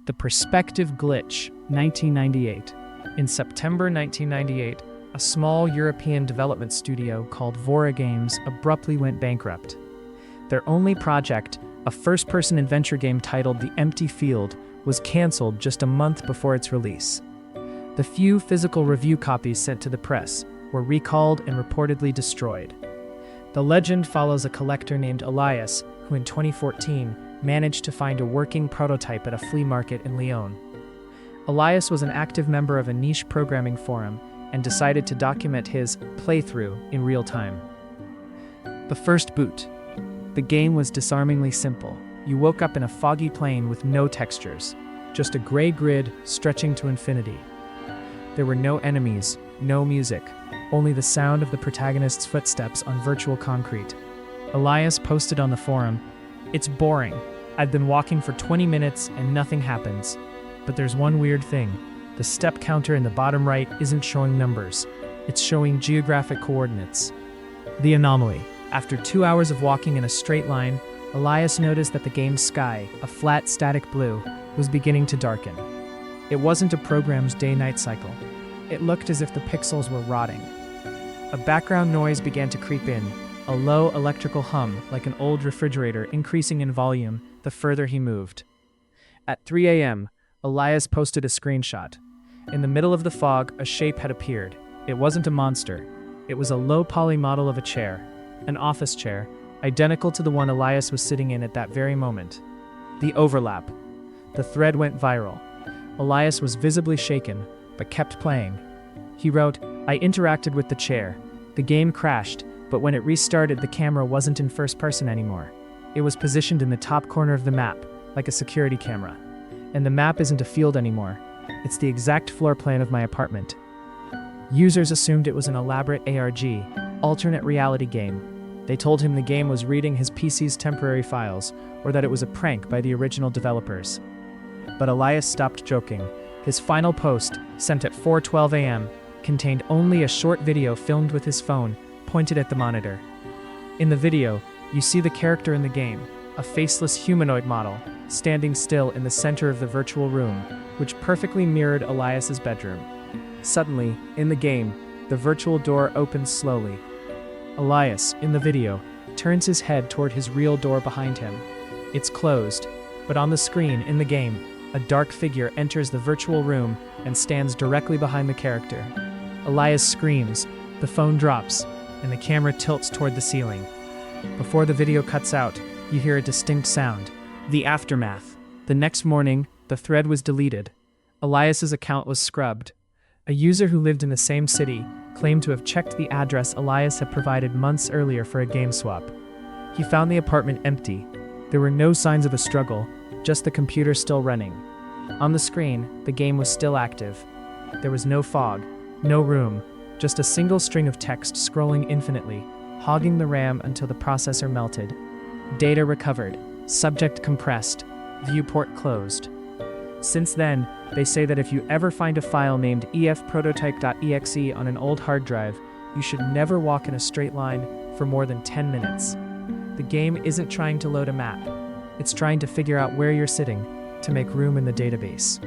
The Perspective Glitch, 1998. In September 1998, a small European development studio called Vora Games abruptly went bankrupt. Their only project, a first-person adventure game titled The Empty Field, was canceled just a month before its release. The few physical review copies sent to the press were recalled and reportedly destroyed. The legend follows a collector named Elias, who in 2014 managed to find a working prototype at a flea market in Lyon. Elias was an active member of a niche programming forum and decided to document his playthrough in real time. The first boot. The game was disarmingly simple. You woke up in a foggy plane with no textures, just a gray grid stretching to infinity. There were no enemies, no music, only the sound of the protagonist's footsteps on virtual concrete. Elias posted on the forum, "It's boring. I've been walking for 20 minutes and nothing happens. But there's one weird thing. The step counter in the bottom right isn't showing numbers. It's showing geographic coordinates." The anomaly. After 2 hours of walking in a straight line, Elias noticed that the game's sky, a flat static blue, was beginning to darken. It wasn't a program's day-night cycle. It looked as if the pixels were rotting. A background noise began to creep in, a low electrical hum like an old refrigerator increasing in volume the further he moved. At 3 a.m., Elias posted a screenshot. In the middle of the fog, a shape had appeared. It wasn't a monster. It was a low-poly model of a chair, an office chair, identical to the one Elias was sitting in at that very moment. The overlap. The thread went viral. Elias was visibly shaken, but kept playing. He wrote, "I interacted with the chair. The game crashed, but when it restarted, the camera wasn't in first person anymore. It was positioned in the top corner of the map, like a security camera. And the map isn't a field anymore. It's the exact floor plan of my apartment." Users assumed it was an elaborate ARG, alternate reality game. They told him the game was reading his PC's temporary files, or that it was a prank by the original developers. But Elias stopped joking. His final post, sent at 4:12 a.m., contained only a short video filmed with his phone, pointed at the monitor. In the video, you see the character in the game, a faceless humanoid model, standing still in the center of the virtual room, which perfectly mirrored Elias's bedroom. Suddenly, in the game, the virtual door opens slowly. Elias, in the video, turns his head toward his real door behind him. It's closed, but on the screen, in the game, a dark figure enters the virtual room and stands directly behind the character. Elias screams, the phone drops, and the camera tilts toward the ceiling. Before the video cuts out, you hear a distinct sound. The aftermath. The next morning, the thread was deleted. Elias's account was scrubbed. A user who lived in the same city claimed to have checked the address Elias had provided months earlier for a game swap. He found the apartment empty. There were no signs of a struggle, just the computer still running. On the screen, the game was still active. There was no fog, no room, just a single string of text scrolling infinitely, hogging the RAM until the processor melted. Data recovered, subject compressed, viewport closed. Since then, they say that if you ever find a file named efprototype.exe on an old hard drive, you should never walk in a straight line for more than 10 minutes. The game isn't trying to load a map. It's trying to figure out where you're sitting to make room in the database.